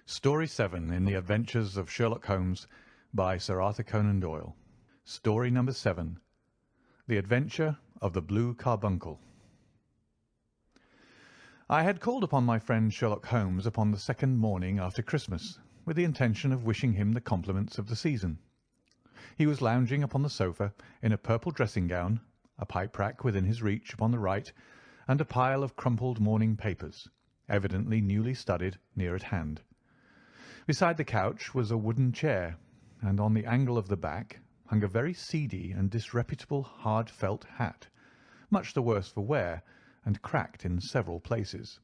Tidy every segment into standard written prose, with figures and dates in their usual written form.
Story 7 in the Adventures of Sherlock Holmes by Sir Arthur Conan Doyle. Story number 7. The Adventure of the Blue Carbuncle. I had called upon my friend Sherlock Holmes upon the second morning after Christmas, with the intention of wishing him the compliments of the season. He was lounging upon the sofa in a purple dressing gown, a pipe-rack within his reach upon the right, and a pile of crumpled morning papers, evidently newly studied, near at hand. Beside the couch was a wooden chair, and on the angle of the back hung a very seedy and disreputable hard felt hat, much the worse for wear, and cracked in several places.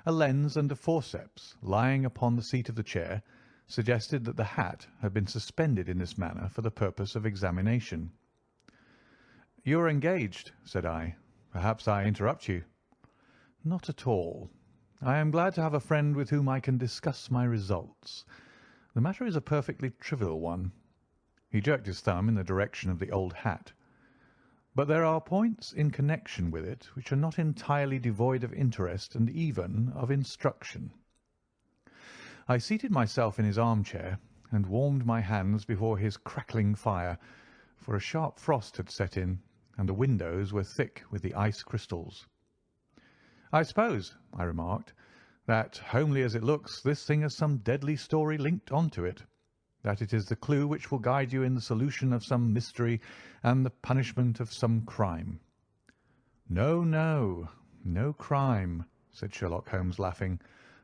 A lens and a forceps lying upon the seat of the chair suggested that the hat had been suspended in this manner for the purpose of examination. "You are engaged," said I. "Perhaps I interrupt you." "Not at all. I am glad to have a friend with whom I can discuss my results. The matter is a perfectly trivial one." He jerked his thumb in the direction of the old hat. "But there are points in connection with it which are not entirely devoid of interest and even of instruction." I seated myself in his armchair and warmed my hands before his crackling fire, for a sharp frost had set in, and the windows were thick with the ice crystals. "I suppose," I remarked, "that, homely as it looks, this thing has some deadly story linked on to it, that it is the clue which will guide you in the solution of some mystery and the punishment of some crime." "No, no, no crime," said Sherlock Holmes, laughing.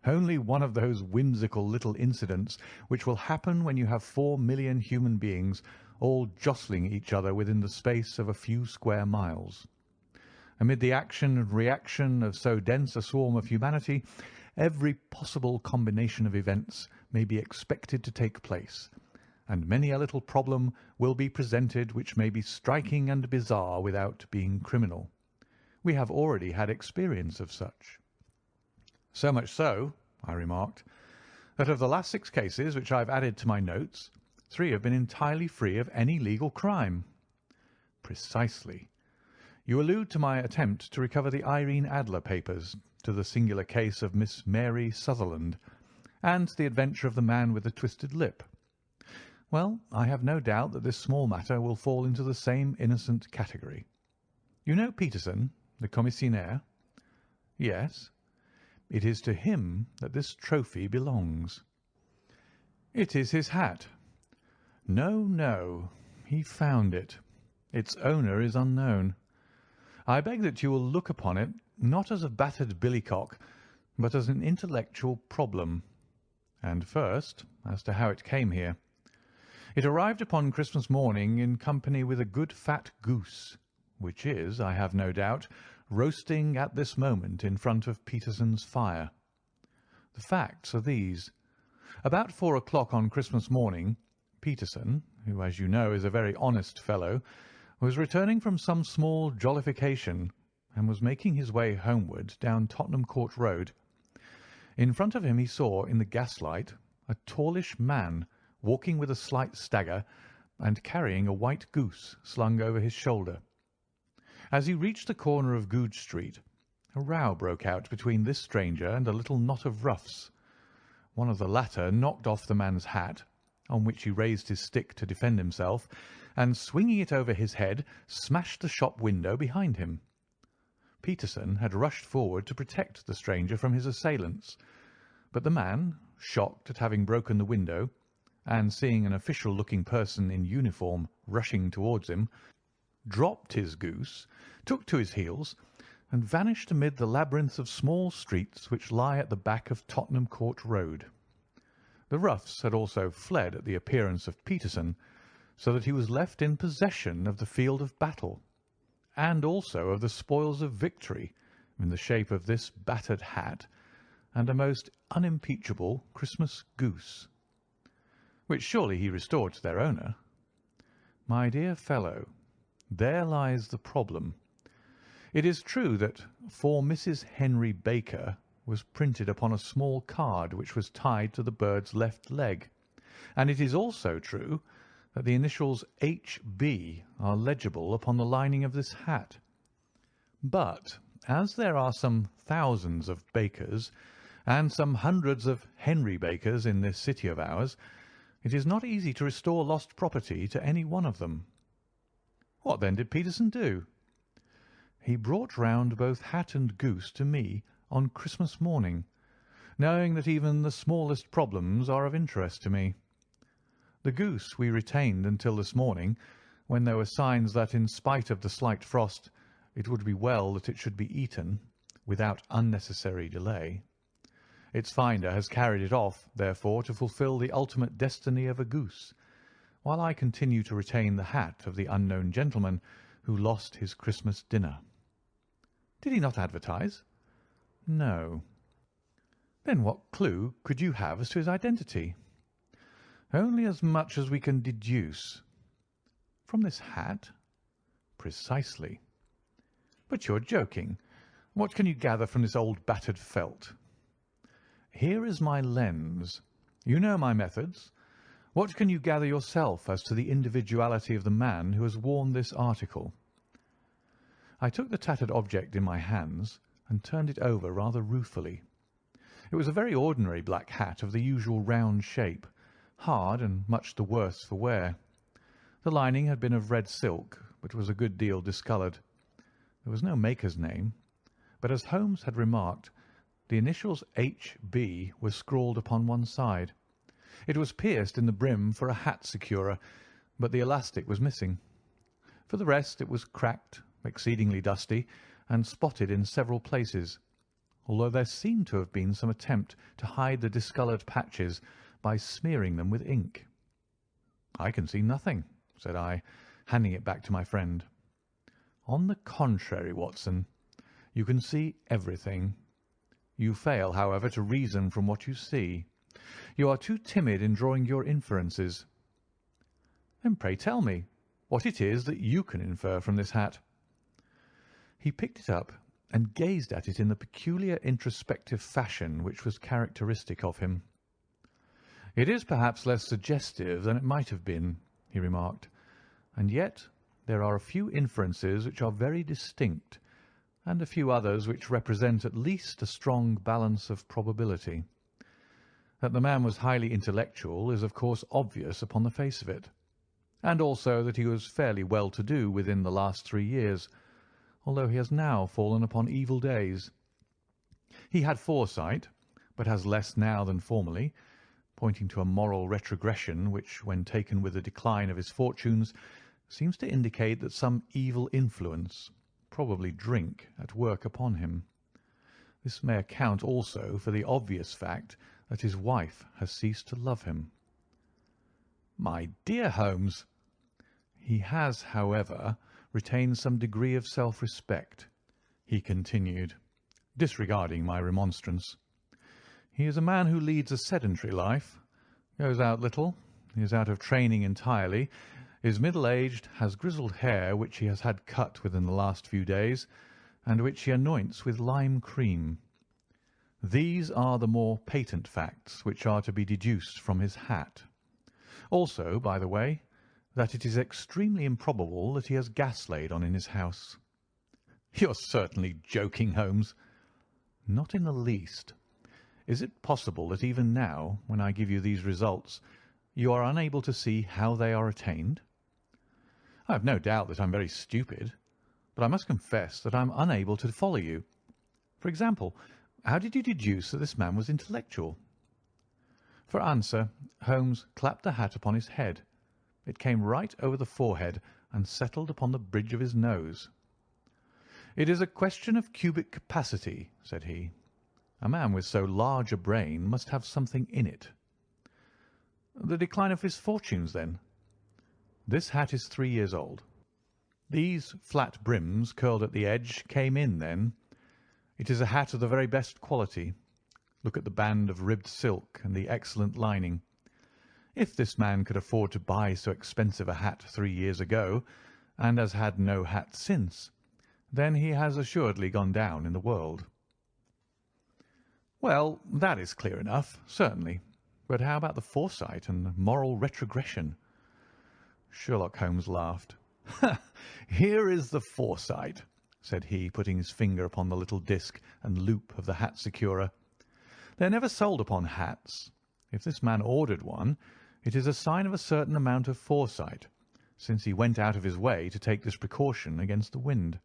"Only one of those whimsical little incidents which will happen when you have 4,000,000 human beings all jostling each other within the space of a few square miles. Amid the action and reaction of so dense a swarm of humanity, every possible combination of events may be expected to take place, and many a little problem will be presented which may be striking and bizarre without being criminal. We have already had experience of such." "So much so," I remarked, "that of the last 6 cases which I have added to my notes, 3 have been entirely free of any legal crime." "Precisely. You allude to my attempt to recover the Irene Adler papers, to the singular case of Miss Mary Sutherland, and to the adventure of the man with the twisted lip. Well, I have no doubt that this small matter will fall into the same innocent category. You know Peterson, the commissionaire?" "Yes." "It is to him that this trophy belongs." "It is his hat." "No, no. He found it. Its owner is unknown. I beg that you will look upon it, not as a battered billycock, but as an intellectual problem. And first, as to how it came here. It arrived upon Christmas morning in company with a good fat goose, which is, I have no doubt, roasting at this moment in front of Peterson's fire. The facts are these. About 4 o'clock on Christmas morning, Peterson, who, as you know, is a very honest fellow, was returning from some small jollification, and was making his way homeward down Tottenham Court Road. In front of him he saw, in the gaslight, a tallish man walking with a slight stagger and carrying a white goose slung over his shoulder. As he reached the corner of Goodge Street, a row broke out between this stranger and a little knot of roughs. One of the latter knocked off the man's hat, on which he raised his stick to defend himself, and swinging it over his head, smashed the shop window behind him. Peterson had rushed forward to protect the stranger from his assailants, but the man, shocked at having broken the window, and seeing an official-looking person in uniform rushing towards him, dropped his goose, took to his heels, and vanished amid the labyrinth of small streets which lie at the back of Tottenham Court Road. The roughs had also fled at the appearance of Peterson, so that he was left in possession of the field of battle, and also of the spoils of victory in the shape of this battered hat and a most unimpeachable Christmas goose, which surely he restored to their owner. My dear fellow, there lies the problem. It is true that "For Mrs. Henry Baker" was printed upon a small card which was tied to the bird's left leg, and it is also true that the initials H.B. are legible upon the lining of this hat. But as there are some thousands of Bakers, and some hundreds of Henry Bakers in this city of ours, it is not easy to restore lost property to any one of them." "What then did Peterson do?" "He brought round both hat and goose to me on Christmas morning, knowing that even the smallest problems are of interest to me. The goose we retained until this morning, when there were signs that, in spite of the slight frost, it would be well that it should be eaten without unnecessary delay. Its finder has carried it off, therefore, to fulfil the ultimate destiny of a goose, while I continue to retain the hat of the unknown gentleman who lost his Christmas dinner." "Did he not advertise?" "No." "Then what clue could you have as to his identity?" "Only as much as we can deduce." "From this hat?" "Precisely." "But you're joking. What can you gather from this old battered felt?" "Here is my lens. You know my methods. What can you gather yourself as to the individuality of the man who has worn this article?" I took the tattered object in my hands and turned it over rather ruefully. It was a very ordinary black hat of the usual round shape, hard and much the worse for wear. The lining had been of red silk, but was a good deal discoloured. There was no maker's name, but as Holmes had remarked, the initials H.B. were scrawled upon one side. It was pierced in the brim for a hat securer, but the elastic was missing. For the rest, it was cracked, exceedingly dusty, and spotted in several places, although there seemed to have been some attempt to hide the discoloured patches by smearing them with ink. "I can see nothing," said I, handing it back to my friend. "On the contrary, Watson, you can see everything. You fail, however, to reason from what you see. You are too timid in drawing your inferences." "Then pray tell me what it is that you can infer from this hat." He picked it up and gazed at it in the peculiar introspective fashion which was characteristic of him. "It is perhaps less suggestive than it might have been," he remarked, "and yet there are a few inferences which are very distinct, and a few others which represent at least a strong balance of probability. That the man was highly intellectual is of course obvious upon the face of it, and also that he was fairly well-to-do within the last 3 years, although he has now fallen upon evil days. He had foresight, but has less now than formerly, pointing to a moral retrogression which, when taken with the decline of his fortunes, seems to indicate that some evil influence, probably drink, at work upon him. This may account also for the obvious fact that his wife has ceased to love him." "My dear Holmes!" "He has, however, retained some degree of self-respect," he continued, disregarding my remonstrance. "He is a man who leads a sedentary life, goes out little, is out of training entirely, is middle-aged, has grizzled hair which he has had cut within the last few days, and which he anoints with lime cream. These are the more patent facts which are to be deduced from his hat. Also, by the way, that it is extremely improbable that he has gas laid on in his house." "You're certainly joking, Holmes." "Not in the least. Is it possible that even now, when I give you these results, you are unable to see how they are attained?" "I have no doubt that I am very stupid, but I must confess that I am unable to follow you. For example, how did you deduce that this man was intellectual?" For answer, Holmes clapped the hat upon his head. It came right over the forehead and settled upon the bridge of his nose. "It is a question of cubic capacity," said he. "A man with so large a brain must have something in it." "The decline of his fortunes, then?" "This hat is 3 years old. These flat brims curled at the edge came in then. It is a hat of the very best quality. Look at the band of ribbed silk and the excellent lining. If this man could afford to buy so expensive a hat 3 years ago, and has had no hat since, then he has assuredly gone down in the world." "Well, that is clear enough, certainly. But how about the foresight and moral retrogression?" Sherlock Holmes laughed. "Here is the foresight," said he, putting his finger upon the little disc and loop of the hat securer. They are never sold upon hats. If this man ordered one, it is a sign of a certain amount of foresight, since he went out of his way to take this precaution against the wind.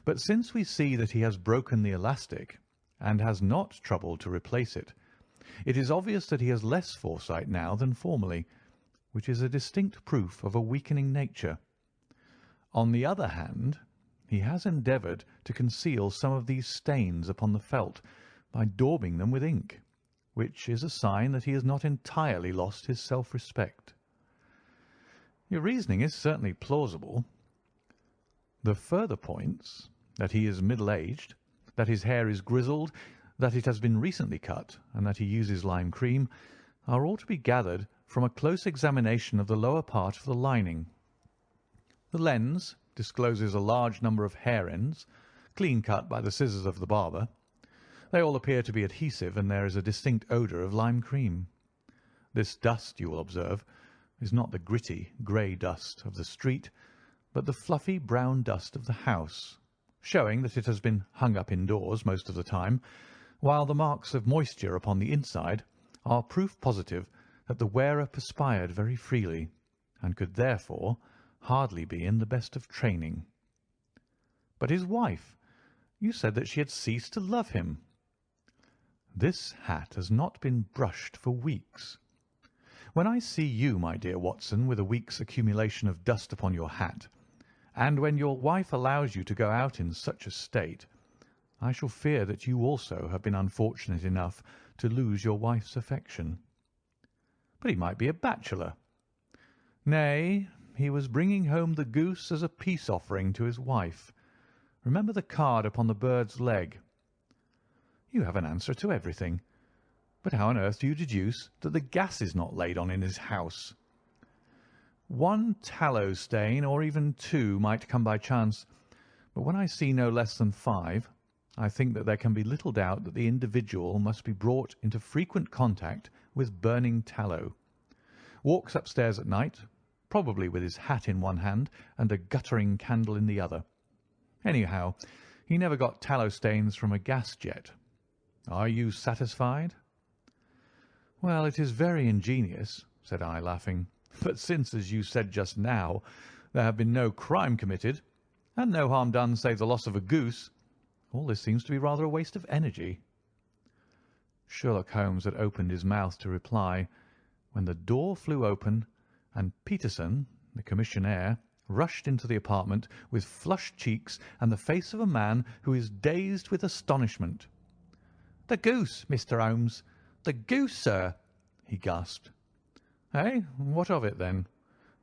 But since we see that he has broken the elastic, and has not troubled to replace it, it is obvious that he has less foresight now than formerly, which is a distinct proof of a weakening nature. On the other hand, he has endeavoured to conceal some of these stains upon the felt by daubing them with ink, which is a sign that he has not entirely lost his self-respect. Your reasoning is certainly plausible. The further points, that he is middle-aged, that his hair is grizzled, that it has been recently cut, and that he uses lime cream, are all to be gathered from a close examination of the lower part of the lining. The lens discloses a large number of hair ends, clean cut by the scissors of the barber. They all appear to be adhesive, and there is a distinct odour of lime cream. This dust, you will observe, is not the gritty, grey dust of the street, but the fluffy brown dust of the house, showing that it has been hung up indoors most of the time, while the marks of moisture upon the inside are proof positive that the wearer perspired very freely, and could therefore hardly be in the best of training. But his wife, you said that she had ceased to love him. This hat has not been brushed for weeks. When I see you, my dear Watson, with a week's accumulation of dust upon your hat, and when your wife allows you to go out in such a state, I shall fear that you also have been unfortunate enough to lose your wife's affection. But he might be a bachelor. Nay, he was bringing home the goose as a peace offering to his wife. Remember the card upon the bird's leg. You have an answer to everything. But how on earth do you deduce that the gas is not laid on in his house? One tallow stain, or even two, might come by chance, but when I see no less than 5, I think that there can be little doubt that the individual must be brought into frequent contact with burning tallow. Walks upstairs at night, probably with his hat in one hand and a guttering candle in the other. Anyhow, he never got tallow stains from a gas jet. Are you satisfied? Well, it is very ingenious, said I, laughing. But since, as you said just now, there have been no crime committed, and no harm done save the loss of a goose, all this seems to be rather a waste of energy. Sherlock Holmes had opened his mouth to reply, when the door flew open, and Peterson, the commissionaire, rushed into the apartment with flushed cheeks and the face of a man who is dazed with astonishment. "The goose, Mr. Holmes! The goose, sir!" he gasped. "Eh? What of it, then?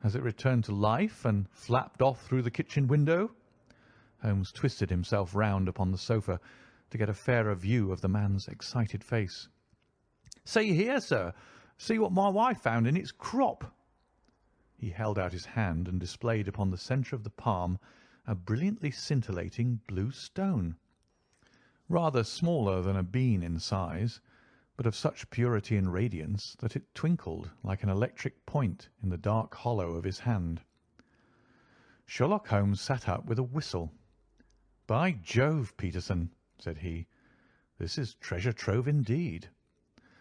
Has it returned to life and flapped off through the kitchen window?" Holmes twisted himself round upon the sofa to get a fairer view of the man's excited face. "See here, sir! See what my wife found in its crop!" He held out his hand and displayed upon the centre of the palm a brilliantly scintillating blue stone, rather smaller than a bean in size, but of such purity and radiance that it twinkled like an electric point in the dark hollow of his hand. Sherlock Holmes sat up with a whistle. "By Jove, Peterson," said he, "this is treasure trove indeed.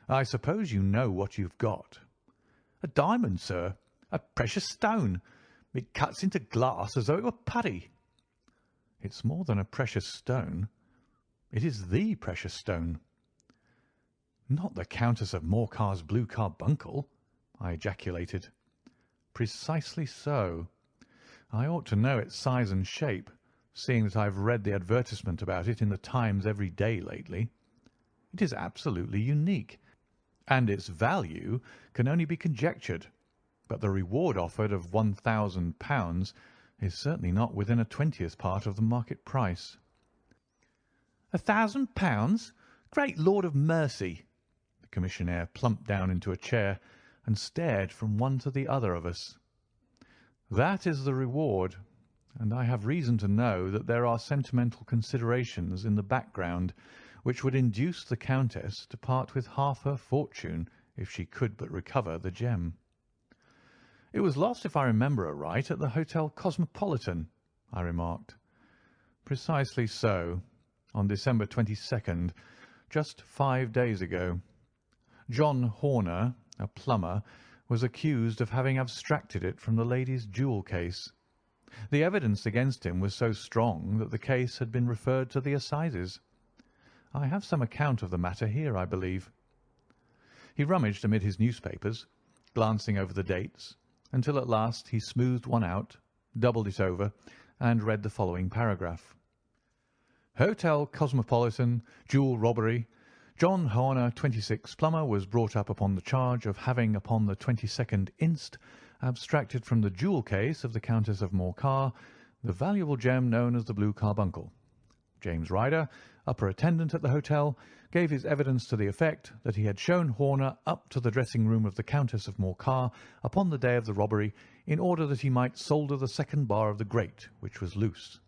I suppose you know what you've got." "A diamond, sir. A precious stone. It cuts into glass as though it were putty." "It's more than a precious stone. It is the precious stone." "Not the Countess of Morcar's Blue Carbuncle?" I ejaculated. "Precisely so. I ought to know its size and shape, seeing that I have read the advertisement about it in the Times every day lately. It is absolutely unique, and its value can only be conjectured, but the reward offered of £1,000 is certainly not within a 20th part of the market price." £1,000? Great Lord of mercy! The commissionaire plumped down into a chair and stared from one to the other of us. "That is the reward, and I have reason to know that there are sentimental considerations in the background which would induce the Countess to part with half her fortune if she could but recover the gem. It was lost, if I remember aright, at the Hotel Cosmopolitan," I remarked. "Precisely so, on December 22nd, just 5 days ago. John Horner, a plumber, was accused of having abstracted it from the lady's jewel case. The evidence against him was so strong that the case had been referred to the assizes. I have some account of the matter here, I believe." He rummaged amid his newspapers, glancing over the dates, until at last he smoothed one out, doubled it over, and read the following paragraph. "Hotel Cosmopolitan, jewel robbery. John Horner, 26, plumber, was brought up upon the charge of having, upon the 22nd inst., abstracted from the jewel case of the Countess of Morcar the valuable gem known as the Blue Carbuncle. James Ryder, upper attendant at the hotel, gave his evidence to the effect that he had shown Horner up to the dressing-room of the Countess of Morcar upon the day of the robbery in order that he might solder the second bar of the grate, which was loose.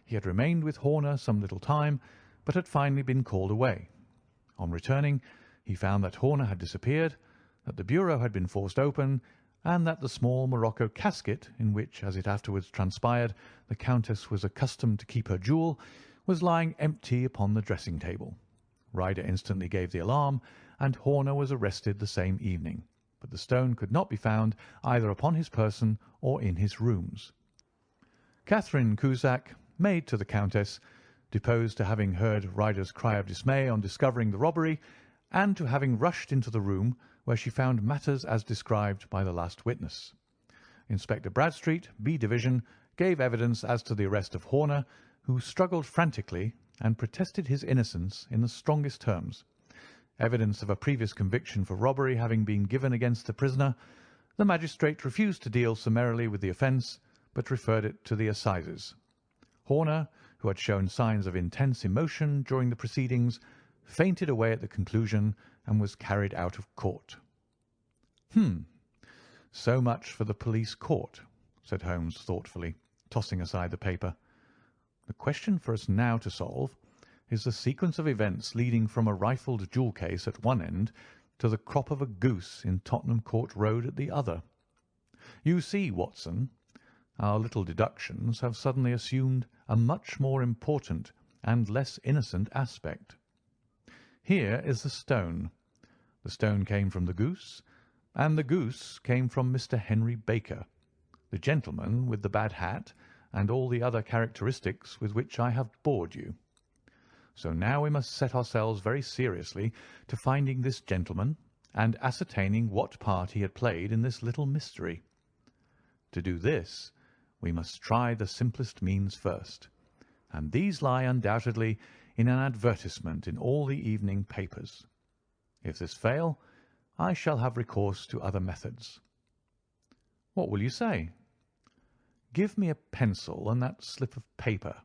He had remained with Horner some little time, but had finally been called away. On returning, he found that Horner had disappeared, that the bureau had been forced open, and that the small morocco casket, in which, as it afterwards transpired, the Countess was accustomed to keep her jewel, was lying empty upon the dressing-table. Ryder instantly gave the alarm, and Horner was arrested the same evening, but the stone could not be found either upon his person or in his rooms. Catherine Cusack, maid to the Countess, deposed to having heard Ryder's cry of dismay on discovering the robbery, and to having rushed into the room where she found matters as described by the last witness. Inspector Bradstreet, B Division, gave evidence as to the arrest of Horner, who struggled frantically and protested his innocence in the strongest terms. Evidence of a previous conviction for robbery having been given against the prisoner, the magistrate refused to deal summarily with the offence, but referred it to the assizes. Horner, who had shown signs of intense emotion during the proceedings, fainted away at the conclusion and was carried out of court. So much for the police court," said Holmes thoughtfully, tossing aside the paper. "The question for us now to solve is the sequence of events leading from a rifled jewel case at one end to the crop of a goose in Tottenham Court Road at the other. You see, Watson, our little deductions have suddenly assumed a much more important and less innocent aspect. Here is the stone. The stone came from the goose, and the goose came from Mr. Henry Baker, the gentleman with the bad hat and all the other characteristics with which I have bored you. So now we must set ourselves very seriously to finding this gentleman and ascertaining what part he had played in this little mystery. To do this, we must try the simplest means first, and these lie undoubtedly in an advertisement in all the evening papers. If this fail, I shall have recourse to other methods. What will you say? Give me a pencil and that slip of paper.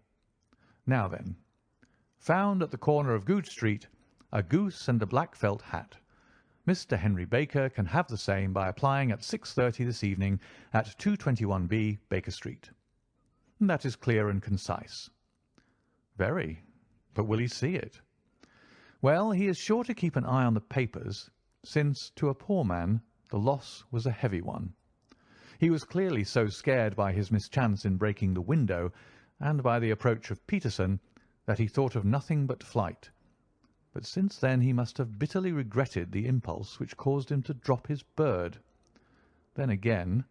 Now then, found at the corner of Goodge Street a goose and a black felt hat. Mr. Henry Baker can have the same by applying at 6:30 this evening at 221B Baker Street. That is clear and concise. Very. But will he see it? Well, he is sure to keep an eye on the papers, since to a poor man the loss was a heavy one. He was clearly so scared by his mischance in breaking the window and by the approach of Peterson that he thought of nothing but flight. But since then he must have bitterly regretted the impulse which caused him to drop his bird. Then again,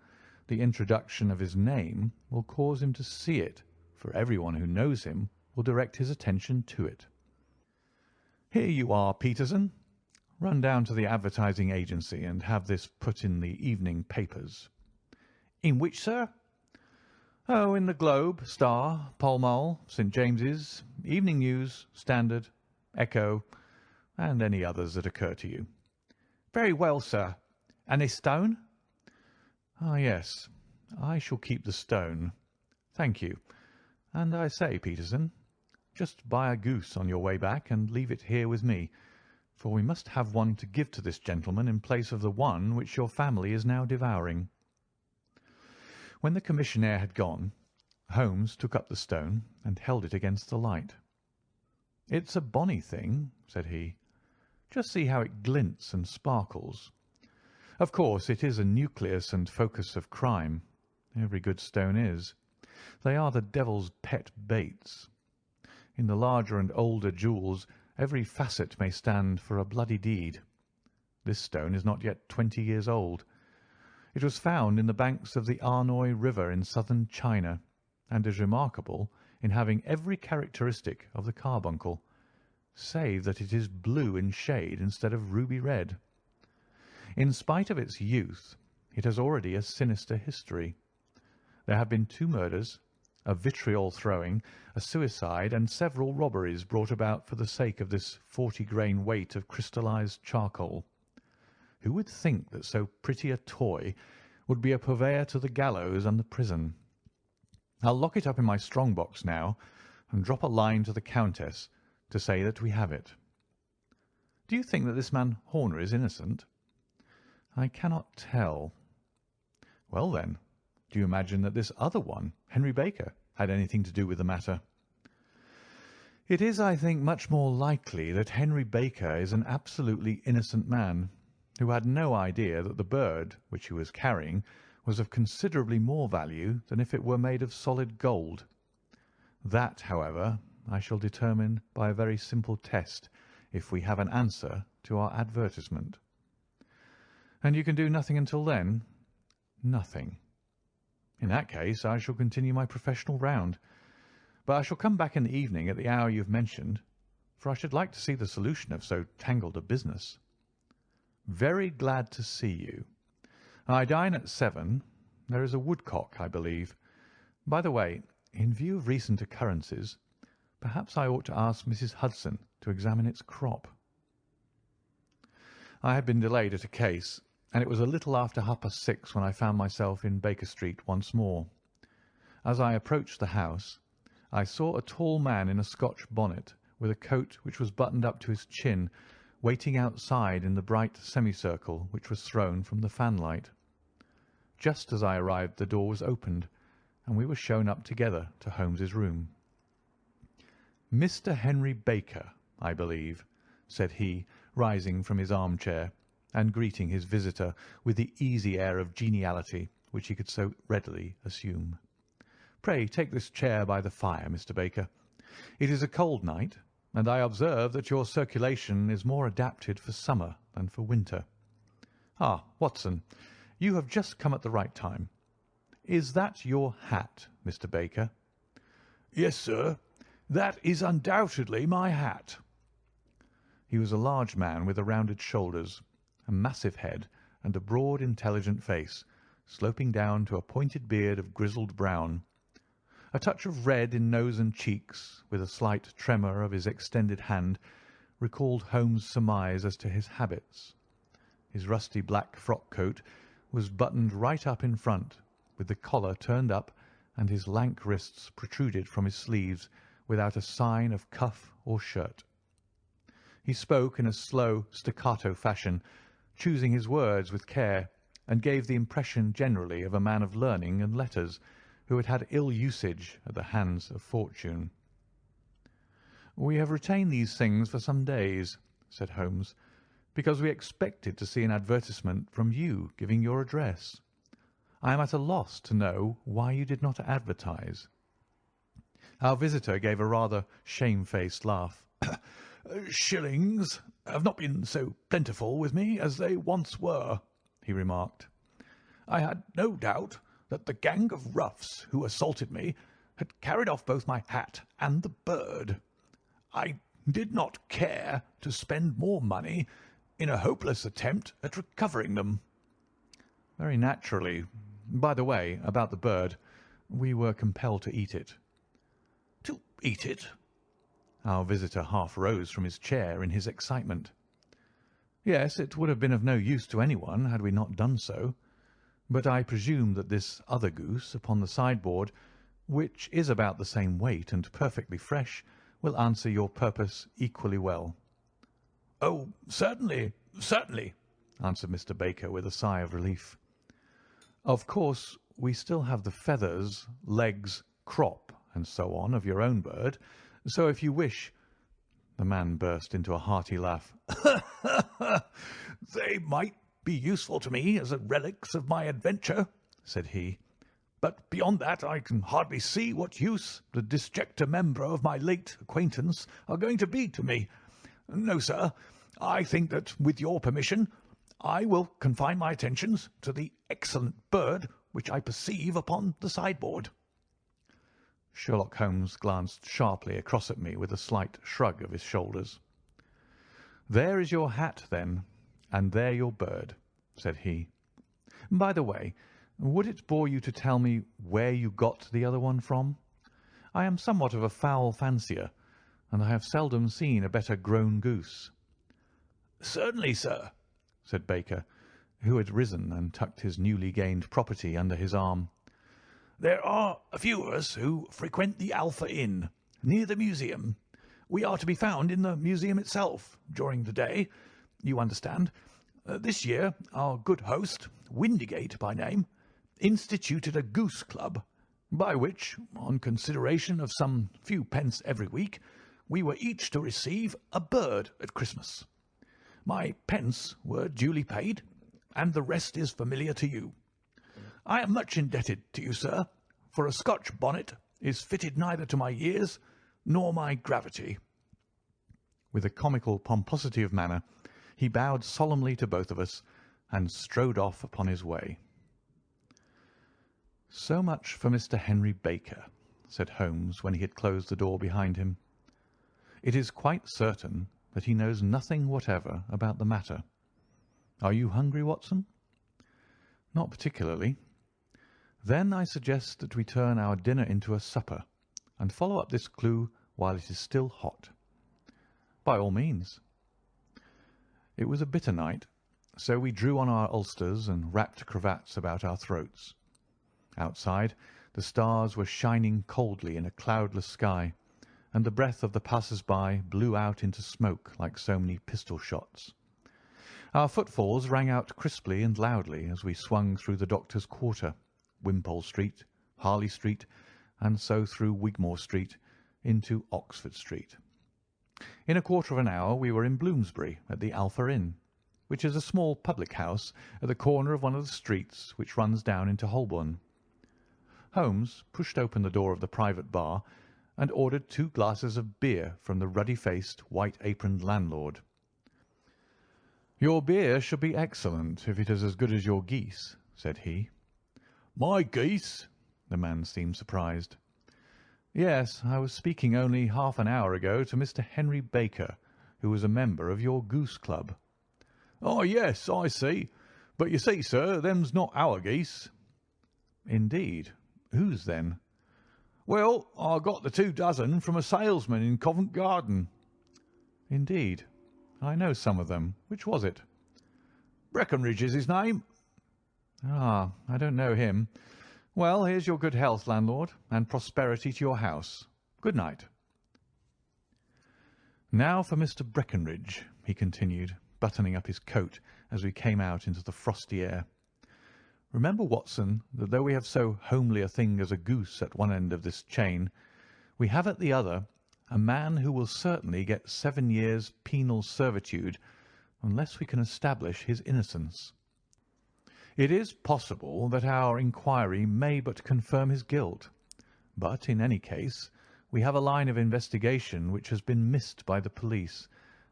the introduction of his name will cause him to see it, for everyone who knows him will direct his attention to it. Here you are, Peterson. Run down to the advertising agency and have this put in the evening papers. In which, sir? Oh, in the Globe, Star, Pall Mall, St. James's, Evening News, Standard, Echo, and any others that occur to you. Very well, sir. And this stone? Ah, yes. I shall keep the stone. Thank you. And I say, Peterson, just buy a goose on your way back and leave it here with me, for we must have one to give to this gentleman in place of the one which your family is now devouring. When the commissionaire had gone, Holmes took up the stone and held it against the light. "It's a bonny thing," said he. "Just see how it glints and sparkles. Of course, it is a nucleus and focus of crime. Every good stone is. They are the devil's pet baits. In the larger and older jewels, Every facet may stand for a bloody deed. This stone is not yet 20 years old. It was found in the banks of the Amoy River in southern China, and is remarkable in having every characteristic of the carbuncle, save that it is blue in shade instead of ruby red. In spite of its youth, it has already a sinister history. There have been 2 murders, a vitriol throwing, a suicide, and several robberies brought about for the sake of this 40-grain weight of crystallized charcoal. Who would think that so pretty a toy would be a purveyor to the gallows and the prison? I'll lock it up in my strong-box now, and drop a line to the Countess to say that we have it. Do you think that this man Horner is innocent? I cannot tell. Well, then, do you imagine that this other one, Henry Baker, had anything to do with the matter? It is, I think, much more likely that Henry Baker is an absolutely innocent man, who had no idea that the bird which he was carrying was of considerably more value than if it were made of solid gold. That, however, I shall determine by a very simple test if we have an answer to our advertisement. And you can do nothing until then? Nothing. In that case, I shall continue my professional round, but I shall come back in the evening at the hour you have mentioned, for I should like to see the solution of so tangled a business. Very glad to see you. I dine at 7. There is a woodcock, I believe. By the way, in view of recent occurrences, perhaps I ought to ask Mrs. Hudson to examine its crop. I had been delayed at a case, and it was a little after 6:30 when I found myself in Baker Street once more. As I approached the house, I saw a tall man in a Scotch bonnet, with a coat which was buttoned up to his chin, waiting outside in the bright semicircle which was thrown from the fanlight. Just as I arrived, the door was opened, and we were shown up together to Holmes's room. "Mr. Henry Baker, I believe," said he, rising from his armchair, and greeting his visitor with the easy air of geniality which he could so readily assume. "Pray take this chair by the fire, Mr. Baker. It is a cold night, and I observe that your circulation is more adapted for summer than for winter. Ah, Watson, you have just come at the right time. Is that your hat, Mr. Baker?" "Yes, sir, that is undoubtedly my hat." He was a large man with a rounded shoulders, a massive head, and a broad, intelligent face, sloping down to a pointed beard of grizzled brown. A touch of red in nose and cheeks, with a slight tremor of his extended hand, recalled Holmes' surmise as to his habits. His rusty black frock-coat was buttoned right up in front, with the collar turned up, and his lank wrists protruded from his sleeves without a sign of cuff or shirt. He spoke in a slow, staccato fashion, choosing his words with care, and gave the impression generally of a man of learning and letters who had had ill usage at the hands of fortune. "We have retained these things for some days," said Holmes, "because we expected to see an advertisement from you giving your address. I am at a loss to know why you did not advertise." Our visitor gave a rather shamefaced laugh. "Shillings have not been so plentiful with me as they once were," he remarked. "I had no doubt that the gang of roughs who assaulted me had carried off both my hat and the bird. I did not care to spend more money in a hopeless attempt at recovering them." "Very naturally. By the way, about the bird, we were compelled to eat it." "To eat it?" Our visitor half rose from his chair in his excitement. "Yes, it would have been of no use to anyone had we not done so. But I presume that this other goose upon the sideboard, which is about the same weight and perfectly fresh, will answer your purpose equally well." "Oh, certainly, certainly," answered Mr. Baker with a sigh of relief. "Of course, we still have the feathers, legs, crop, and so on of your own bird, so if you wish—" The man burst into a hearty laugh. "They might be useful to me as relics of my adventure," said he, "but beyond that I can hardly see what use the disjecta membra of my late acquaintance are going to be to me. No, sir. I think that, with your permission, I will confine my attentions to the excellent bird which I perceive upon the sideboard." Sherlock Holmes glanced sharply across at me with a slight shrug of his shoulders. "There is your hat, then, and there your bird," said he. "By the way, would it bore you to tell me where you got the other one from? I am somewhat of a fowl fancier, and I have seldom seen a better grown goose." "Certainly, sir," said Baker, who had risen and tucked his newly gained property under his arm. "There are a few of us who frequent the Alpha Inn, near the museum. We are to be found in the museum itself during the day, you understand. This year our good host, Windigate by name, instituted a goose club, by which, on consideration of some few pence every week, we were each to receive a bird at Christmas. My pence were duly paid, and the rest is familiar to you. I am much indebted to you, sir, for a Scotch bonnet is fitted neither to my years nor my gravity." With a comical pomposity of manner, he bowed solemnly to both of us and strode off upon his way. "So much for Mr. Henry Baker," said Holmes when he had closed the door behind him. "It is quite certain that he knows nothing whatever about the matter. Are you hungry, Watson?" "Not particularly." "Then I suggest that we turn our dinner into a supper, and follow up this clue while it is still hot." "By all means." It was a bitter night, so we drew on our ulsters and wrapped cravats about our throats. Outside, the stars were shining coldly in a cloudless sky, and the breath of the passers-by blew out into smoke like so many pistol shots. Our footfalls rang out crisply and loudly as we swung through the Doctor's Quarter, Wimpole Street, Harley Street, and so through Wigmore Street into Oxford Street. In a quarter of an hour we were in Bloomsbury at the Alpha Inn, which is a small public house at the corner of one of the streets which runs down into Holborn. Holmes pushed open the door of the private bar and ordered 2 glasses of beer from the ruddy-faced, white-aproned landlord. "Your beer should be excellent if it is as good as your geese," said he. "My geese?" The man seemed surprised. "Yes, I was speaking only half an hour ago to Mr. Henry Baker, who was a member of your goose club." "Oh, yes, I see. But you see, sir, them's not our geese." "Indeed. Whose, then?" "Well, I got the 2 dozen from a salesman in Covent Garden." "Indeed. I know some of them. Which was it?" "Breckenridge is his name." "Ah, I don't know him. Well, here's your good health, landlord, and prosperity to your house. Good night." "Now for Mr. Breckenridge," he continued, buttoning up his coat as we came out into the frosty air. "Remember, Watson, that though we have so homely a thing as a goose at one end of this chain, we have at the other a man who will certainly get 7 years' penal servitude unless we can establish his innocence. It is possible that our inquiry may but confirm his guilt, but in any case we have a line of investigation which has been missed by the police,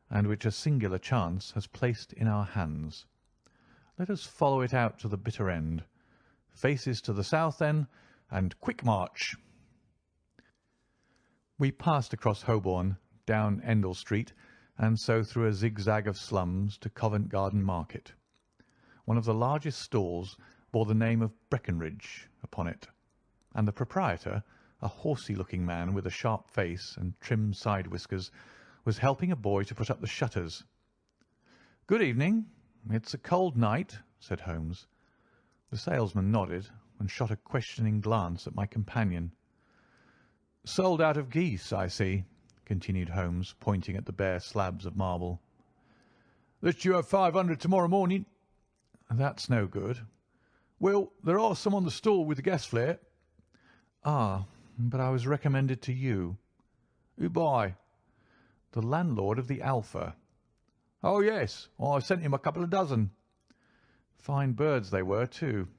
and which a singular chance has placed in our hands. Let us follow it out to the bitter end. Faces to the south, then, and quick march." We passed across Holborn, down Endell Street, and so through a zigzag of slums to Covent Garden Market. One of the largest stalls bore the name of Breckenridge upon it, and the proprietor, a horsey-looking man with a sharp face and trim side whiskers, was helping a boy to put up the shutters. "Good evening. It's a cold night," said Holmes. The salesman nodded and shot a questioning glance at my companion. "Sold out of geese, I see," continued Holmes, pointing at the bare slabs of marble. "Let you have 500 tomorrow morning." "That's no good." "Well, there are some on the stall with the gas flare." "Ah, but I was recommended to you." "Who by?" "The landlord of the Alpha." "Oh, yes, I sent him a couple of dozen." "Fine birds they were, too.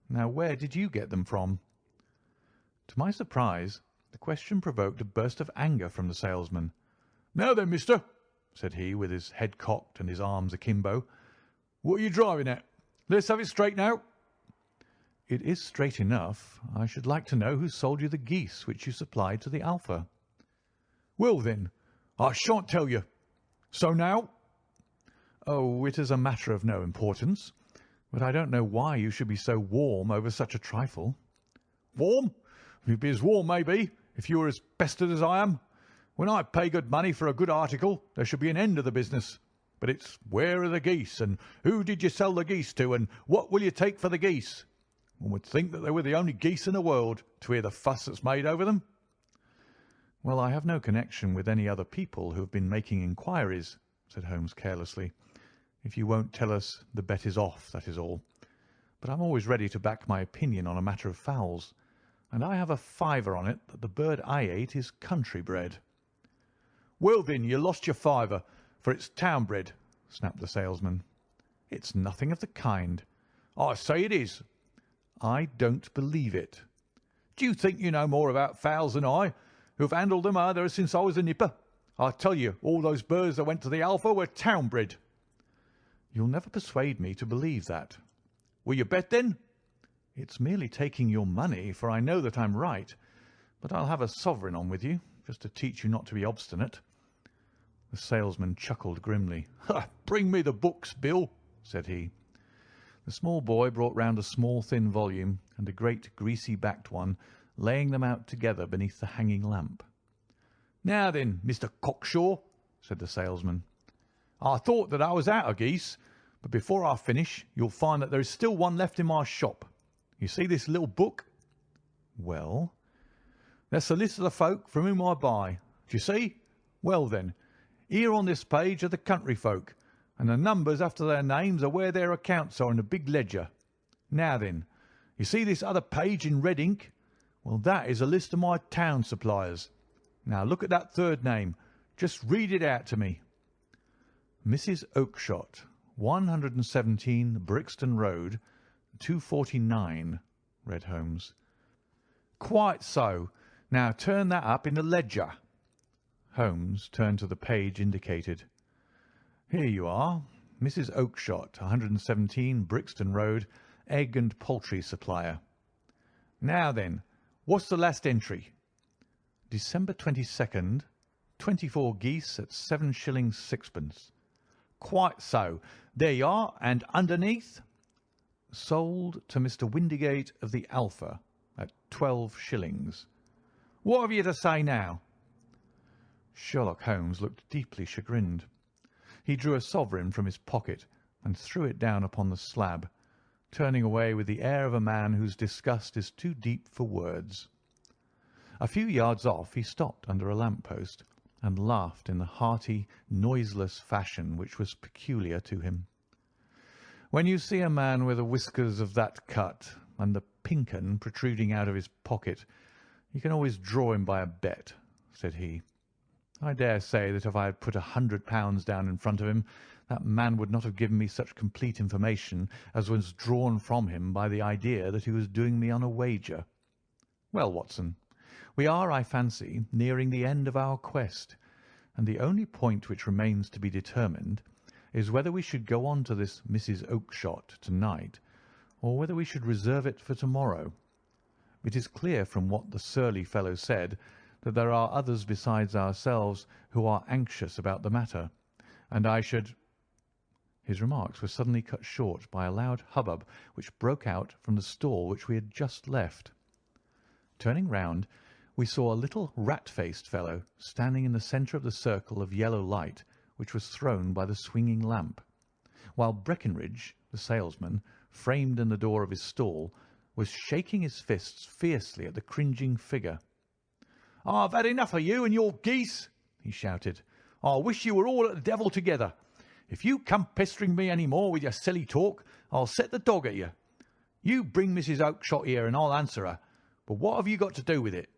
Now, where did you get them from?" To my surprise, the question provoked a burst of anger from the salesman. "Now then, mister," said he, with his head cocked and his arms akimbo. "What are you driving at? Let's have it straight now." "It is straight enough. I should like to know who sold you the geese which you supplied to the Alpha." "Well, then, I shan't tell you. So now?" "Oh, it is a matter of no importance. But I don't know why you should be so warm over such a trifle." "Warm? You'd be as warm, maybe, if you were as pestered as I am. When I pay good money for a good article, there should be an end of the business. But it's where are the geese, and who did you sell the geese to, and what will you take for the geese? One would think that they were the only geese in the world, to hear the fuss that's made over them." "Well, I have no connection with any other people who have been making inquiries," said Holmes carelessly. "If you won't tell us, the bet is off, that is all. But I'm always ready to back my opinion on a matter of fowls, and I have a fiver on it that the bird I ate is country bred." "Well, then, you lost your fiver, for it's town bred," snapped the salesman. "It's nothing of the kind." "I say it is." "I don't believe it." "Do you think you know more about fowls than I, who have handled them ever since I was a nipper? I tell you, all those birds that went to the Alpha were town bred." "You'll never persuade me to believe that." "Will you bet, then?" "It's merely taking your money, for I know that I'm right. But I'll have a sovereign on with you, just to teach you not to be obstinate." The salesman chuckled grimly. "Bring me the books, Bill," said he. The small boy brought round a small thin volume and a great greasy-backed one, laying them out together beneath the hanging lamp. "Now then, Mr. Cockshaw," said the salesman, "I thought that I was out of geese, but before I finish you'll find that there is still one left in my shop. You see this little book? "Well?" "That's the list of the folk from whom I buy. Do you see? Well, then, here on this page are the country folk, and the numbers after their names are where their accounts are in the big ledger. Now then, you see this other page in red ink? Well, that is a list of my town suppliers. Now look at that third name. Just read it out to me." "Mrs. Oakshott, 117 Brixton Road, 249, read Holmes. "Quite so. Now turn that up in the ledger." Holmes turned to the page indicated. "Here you are. Mrs. Oakshott, 117 Brixton Road, egg and poultry supplier." "Now then, what's the last entry?" "December 22nd, 24 geese at 7 shillings 6pence." "Quite so. There you are. And underneath?" "Sold to Mr. Windigate of the Alpha at 12 shillings." "What have you to say now?" Sherlock Holmes looked deeply chagrined. He drew a sovereign from his pocket and threw it down upon the slab, turning away with the air of a man whose disgust is too deep for words. A few yards off he stopped under a lamp-post and laughed in the hearty, noiseless fashion which was peculiar to him. "When you see a man with the whiskers of that cut and the pink 'un protruding out of his pocket, you can always draw him by a bet," said he. "I dare say that if I had put £100 down in front of him, that man would not have given me such complete information as was drawn from him by the idea that he was doing me on a wager. Well, Watson, we are, I fancy, nearing the end of our quest, and the only point which remains to be determined is whether we should go on to this Mrs. Oakshott to-night, or whether we should reserve it for to-morrow. It is clear from what the surly fellow said that there are others besides ourselves who are anxious about the matter, and I should—" His remarks were suddenly cut short by a loud hubbub which broke out from the stall which we had just left. Turning round, we saw a little rat-faced fellow standing in the centre of the circle of yellow light which was thrown by the swinging lamp, while Breckinridge, the salesman, framed in the door of his stall, was shaking his fists fiercely at the cringing figure. "I've had enough of you and your geese," he shouted. "I wish you were all at the devil together. If you come pestering me any more with your silly talk, I'll set the dog at you. You bring Mrs. Oakshott here and I'll answer her. But what have you got to do with it?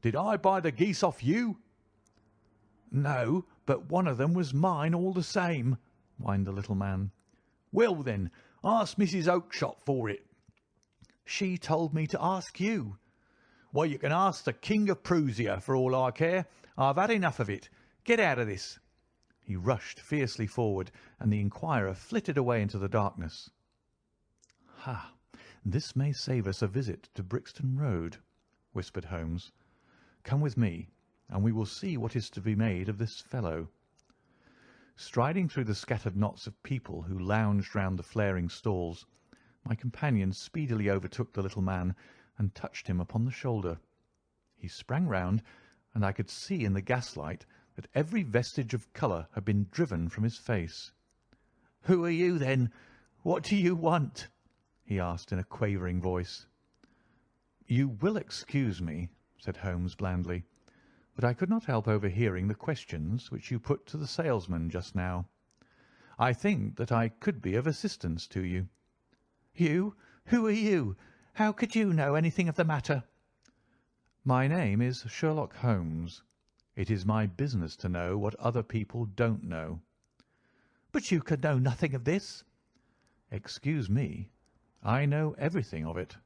Did I buy the geese off you?" "No, but one of them was mine all the same," whined the little man. "Well, then, ask Mrs. Oakshott for it." "She told me to ask you." "Well, you can ask the King of Prussia for all I care. I've had enough of it. Get out of this." He rushed fiercely forward, and the inquirer flitted away into the darkness. "Ha! This may save us a visit to Brixton Road," whispered Holmes. "Come with me, and we will see what is to be made of this fellow." Striding through the scattered knots of people who lounged round the flaring stalls, my companion speedily overtook the little man and touched him upon the shoulder. He sprang round, and I could see in the gaslight that every vestige of colour had been driven from his face. "Who are you, then? What do you want?" he asked in a quavering voice. "You will excuse me," said Holmes blandly, "but I could not help overhearing the questions which you put to the salesman just now. I think that I could be of assistance to you." "You? Who are you? How could you know anything of the matter?" "My name is Sherlock Holmes. It is my business to know what other people don't know." "But you could know nothing of this." "Excuse me, I know everything of it.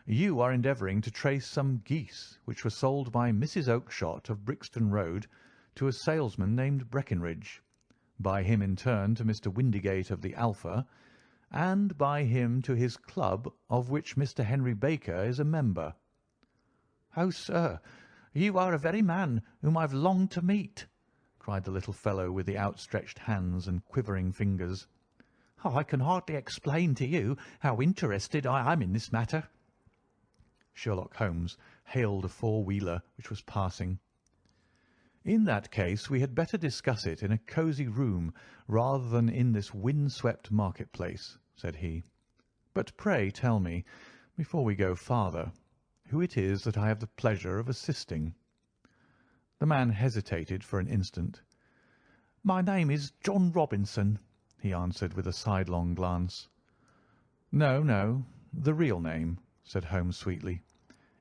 You are endeavouring to trace some geese which were sold by Mrs. Oakshott of Brixton Road to a salesman named Breckinridge, by him in turn to Mr. Windigate of the Alpha, and by him to his club of which Mr. Henry Baker is a member." "Oh, sir, you are the very man whom I've longed to meet," cried the little fellow with the outstretched hands and quivering fingers. "Oh, I can hardly explain to you how interested I am in this matter." Sherlock Holmes hailed a four-wheeler which was passing. "In that case we had better discuss it in a cosy room rather than in this wind-swept market-place," said he. "But pray tell me, before we go farther, who it is that I have the pleasure of assisting." The man hesitated for an instant. "My name is John Robinson," he answered with a sidelong glance. "No, no, the real name," said Holmes sweetly.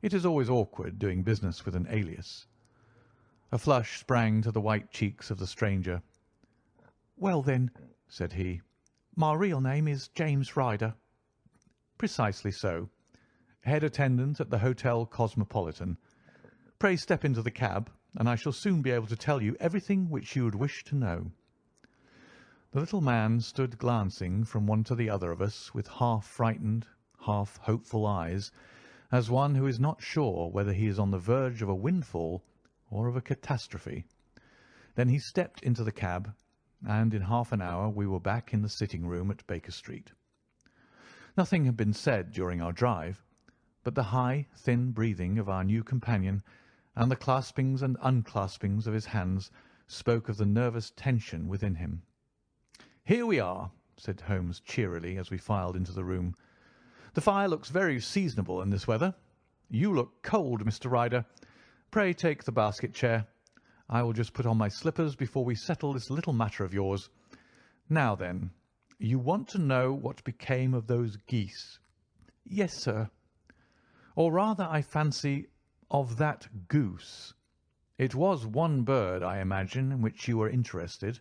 "It is always awkward doing business with an alias." A flush sprang to the white cheeks of the stranger. "Well, then," said he, "my real name is James Ryder." "Precisely so. Head attendant at the Hotel Cosmopolitan. Pray step into the cab, and I shall soon be able to tell you everything which you would wish to know." The little man stood glancing from one to the other of us with half-frightened, half-hopeful eyes, as one who is not sure whether he is on the verge of a windfall or of a catastrophe. Then he stepped into the cab, and in half an hour we were back in the sitting-room at Baker Street. Nothing had been said during our drive, but the high, thin breathing of our new companion and the claspings and unclaspings of his hands spoke of the nervous tension within him. "Here we are," said Holmes cheerily as we filed into the room. "The fire looks very seasonable in this weather. You look cold, Mr. Ryder. Pray take the basket chair. I will just put on my slippers before we settle this little matter of yours. Now then, you want to know what became of those geese?" "Yes, sir." "Or rather, I fancy, of that goose. It was one bird, I imagine, in which you were interested.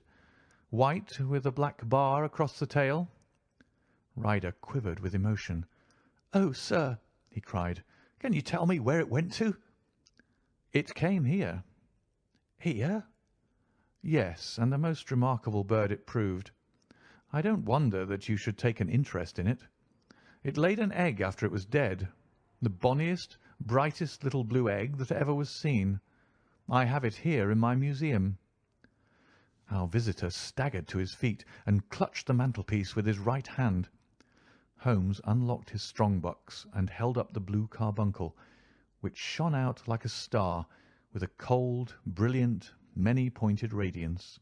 White with a black bar across the tail?" Ryder quivered with emotion. "Oh, sir," he cried, "can you tell me where it went to?" "It came here." "Here?" "Yes, and a most remarkable bird it proved. I don't wonder that you should take an interest in it. It laid an egg after it was dead, the bonniest, brightest little blue egg that ever was seen. I have it here in my museum." Our visitor staggered to his feet and clutched the mantelpiece with his right hand. Holmes unlocked his strong-box and held up the Blue Carbuncle, which shone out like a star with a cold, brilliant, many-pointed radiance.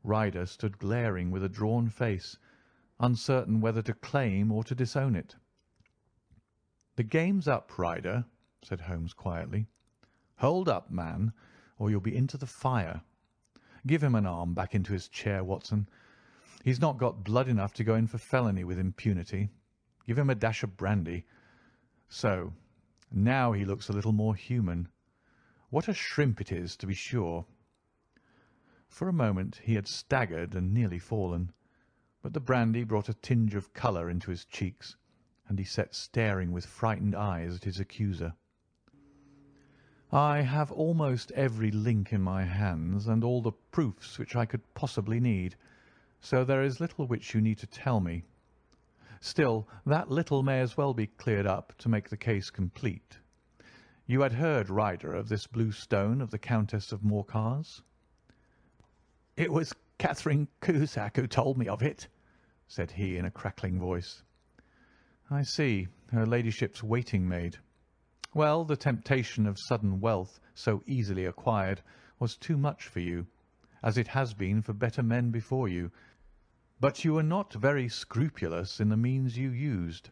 Ryder stood glaring with a drawn face, uncertain whether to claim or to disown it. "The game's up, Ryder," said Holmes quietly. "Hold up, man, or you'll be into the fire. Give him an arm back into his chair, Watson. He's not got blood enough to go in for felony with impunity. Give him a dash of brandy. So, now he looks a little more human. What a shrimp it is, to be sure." For a moment he had staggered and nearly fallen, but the brandy brought a tinge of colour into his cheeks, and he sat staring with frightened eyes at his accuser. I have almost every link in my hands and all the proofs which I could possibly need, so there is little which you need to tell me. Still, that little may as well be cleared up to make the case complete. You had heard, Ryder, of this blue stone of the Countess of Morcar's? It was Catherine Cusack who told me of it, said he in a crackling voice. I see, her ladyship's waiting maid. Well, the temptation of sudden wealth so easily acquired was too much for you, as it has been for better men before you, but you were not very scrupulous in the means you used.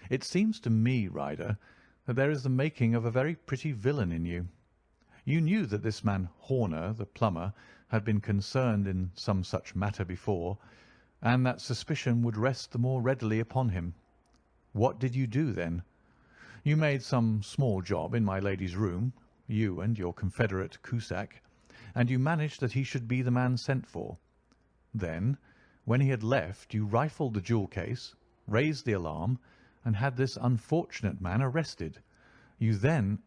It seems to me, Ryder, that there is the making of a very pretty villain in you. You knew that this man Horner, the plumber, had been concerned in some such matter before, and that suspicion would rest the more readily upon him. What did you do then? You made some small job in my lady's room, you and your confederate Cusack, and you managed that he should be the man sent for. Then, when he had left, you rifled the jewel case, raised the alarm, and had this unfortunate man arrested. You then—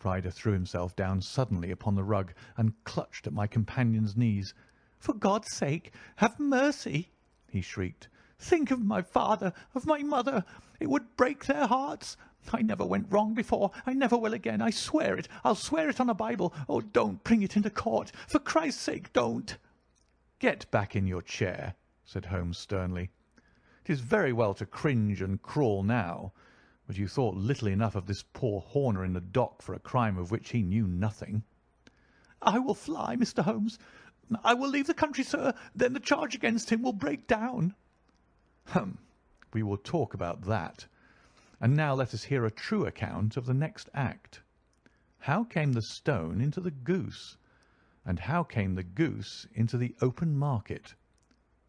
Ryder threw himself down suddenly upon the rug and clutched at my companion's knees. "For God's sake, have mercy!" he shrieked. "Think of my father, of my mother. It would break their hearts. I never went wrong before. I never will again. I swear it. I'll swear it on a Bible. Oh, don't bring it into court. For Christ's sake, don't." "Get back in your chair," said Holmes sternly. "It is very well to cringe and crawl now, but you thought little enough of this poor Horner in the dock for a crime of which he knew nothing." "I will fly, Mr. Holmes. I will leave the country, sir. Then the charge against him will break down." We will talk about that. And now let us hear a true account of the next act. How came the stone into the goose? And how came the goose into the open market?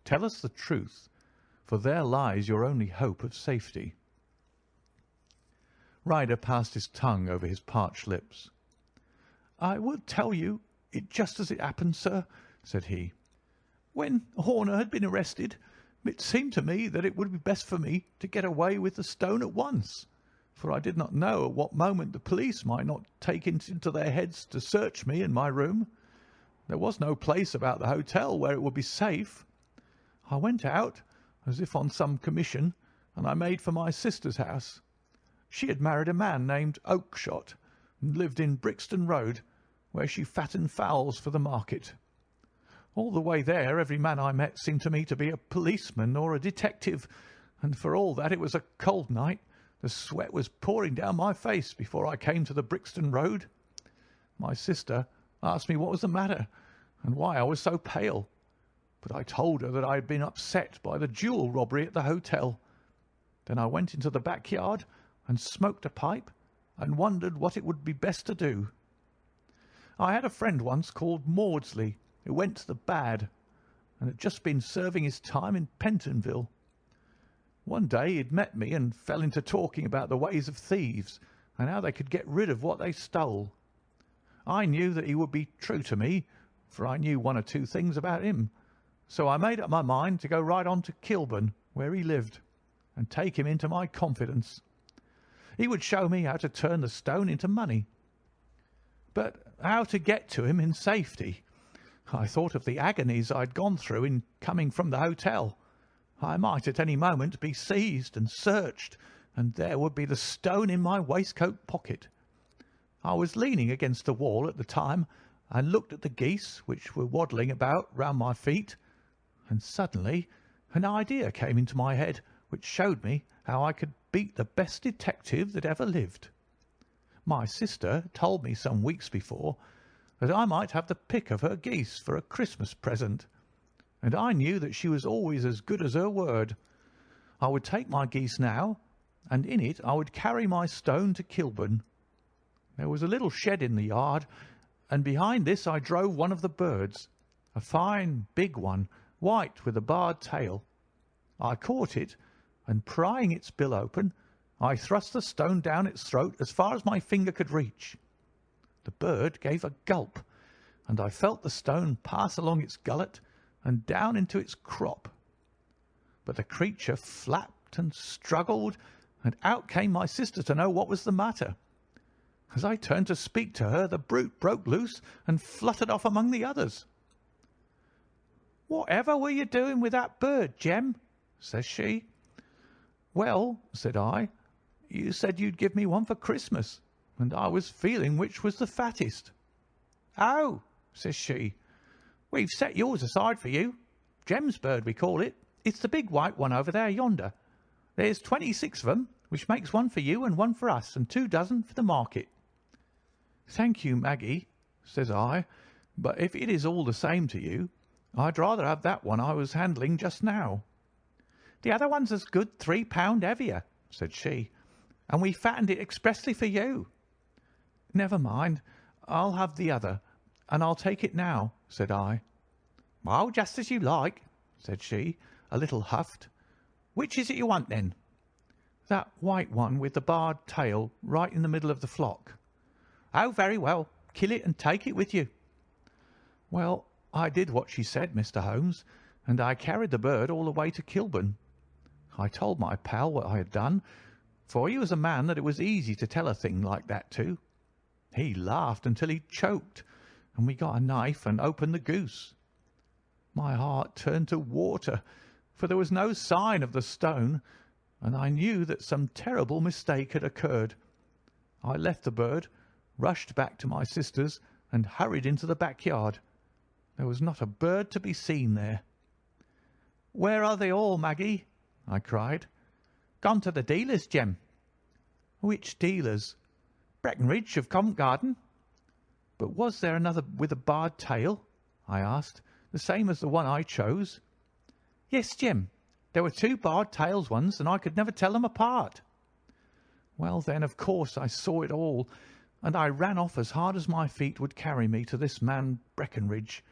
Tell us the truth, for there lies your only hope of safety. Ryder passed his tongue over his parched lips. "I will tell you it just as it happened, sir," said he. "When Horner had been arrested, it seemed to me that it would be best for me to get away with the stone at once, for I did not know at what moment the police might not take it into their heads to search me in my room. There was no place about the hotel where it would be safe. I went out, as if on some commission, and I made for my sister's house. She had married a man named Oakshott, and lived in Brixton Road, where she fattened fowls for the market. All the way there every man I met seemed to me to be a policeman or a detective, and for all that it was a cold night, the sweat was pouring down my face before I came to the Brixton Road. My sister asked me what was the matter, and why I was so pale, but I told her that I had been upset by the jewel robbery at the hotel. Then I went into the backyard and smoked a pipe and wondered what it would be best to do. I had a friend once called Maudsley, who went to the bad, and had just been serving his time in Pentonville. One day he had met me and fell into talking about the ways of thieves and how they could get rid of what they stole. I knew that he would be true to me, for I knew one or two things about him, so I made up my mind to go right on to Kilburn, where he lived, and take him into my confidence. He would show me how to turn the stone into money. But how to get to him in safety? I thought of the agonies I had gone through in coming from the hotel. I might at any moment be seized and searched, and there would be the stone in my waistcoat pocket. I was leaning against the wall at the time and looked at the geese which were waddling about round my feet, and suddenly an idea came into my head which showed me how I could beat the best detective that ever lived. My sister told me some weeks before that I might have the pick of her geese for a Christmas present, and I knew that she was always as good as her word. I would take my geese now, and in it I would carry my stone to Kilburn. There was a little shed in the yard, and behind this I drove one of the birds, a fine big one, white with a barred tail. I caught it, and prying its bill open, I thrust the stone down its throat as far as my finger could reach. The bird gave a gulp, and I felt the stone pass along its gullet and down into its crop. But the creature flapped and struggled, and out came my sister to know what was the matter. As I turned to speak to her, the brute broke loose and fluttered off among the others. "'Whatever were you doing with that bird, Jem?' says she. "'Well,' said I, "'you said you'd give me one for Christmas, and I was feeling which was the fattest.' "'Oh,' says she, "'we've set yours aside for you. Jem's bird, we call it. It's the big white one over there yonder. There's 26 of 'em, which makes one for you and one for us, and 2 dozen for the market.' "'Thank you, Maggie,' says I, "'but if it is all the same to you, I'd rather have that one I was handling just now.' "'The other one's as good 3 pound heavier,' said she, "'and we fattened it expressly for you.' "'Never mind, I'll have the other, and I'll take it now,' said I. "'Oh, just as you like,' said she, a little huffed. "'Which is it you want, then?' "'That white one with the barred tail right in the middle of the flock.' "'Oh, very well. Kill it and take it with you.' "Well, I did what she said, Mr. Holmes, and I carried the bird all the way to Kilburn. I told my pal what I had done, for he was a man that it was easy to tell a thing like that to. He laughed until he choked, and we got a knife and opened the goose. My heart turned to water, for there was no sign of the stone, and I knew that some terrible mistake had occurred. I left the bird, rushed back to my sister's, and hurried into the backyard. There was not a bird to be seen there. "'Where are they all, Maggie?' I cried. "'Gone to the dealers, Jem.' "'Which dealers?' "'Breckenridge of Covent Garden.' "'But was there another with a barred tail?' I asked, "'the same as the one I chose?' "'Yes, Jem. There were 2 barred tails once, and I could never tell them apart.' "'Well, then, of course I saw it all, and I ran off as hard as my feet would carry me to this man Breckenridge.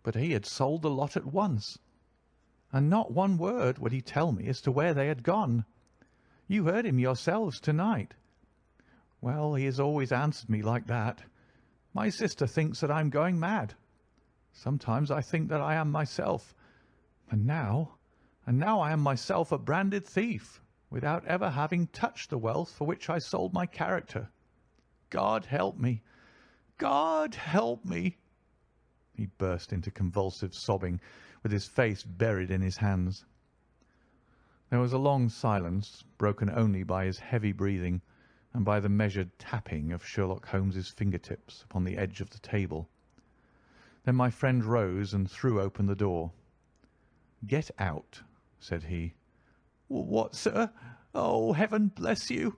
But he had sold the lot at once, and not one word would he tell me as to where they had gone. You heard him yourselves to-night. Well, he has always answered me like that. My sister thinks that I am going mad. Sometimes I think that I am myself, and now I am myself a branded thief, without ever having touched the wealth for which I sold my character. God help me! God help me!' He burst into convulsive sobbing, with his face buried in his hands. There was a long silence, broken only by his heavy breathing and by the measured tapping of Sherlock Holmes's fingertips upon the edge of the table. Then my friend rose and threw open the door. "'Get out,' said he. "'What, sir? Oh, heaven bless you!'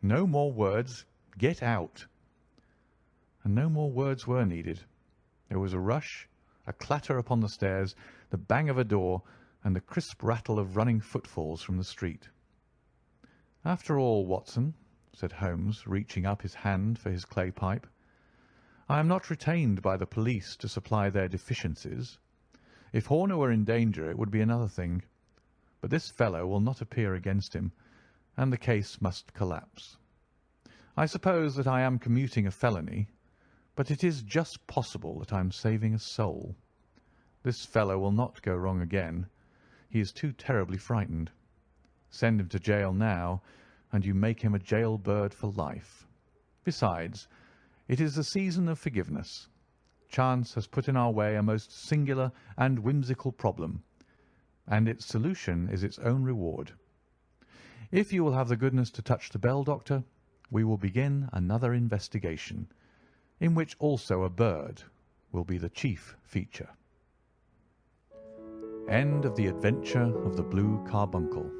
"'No more words. Get out.' And no more words were needed. There was a rush, a clatter upon the stairs, the bang of a door, and the crisp rattle of running footfalls from the street. "'After all, Watson,' said Holmes, reaching up his hand for his clay pipe, "I am not retained by the police to supply their deficiencies. If Horner were in danger it would be another thing, but this fellow will not appear against him, and the case must collapse. I suppose that I am commuting a felony, but it is just possible that I am saving a soul. This fellow will not go wrong again. He is too terribly frightened. Send him to jail now, and you make him a jail bird for life. Besides, it is the season of forgiveness. Chance has put in our way a most singular and whimsical problem, and its solution is its own reward. If you will have the goodness to touch the bell, Doctor, we will begin another investigation, in which also a bird will be the chief feature. End of The Adventure of the Blue Carbuncle.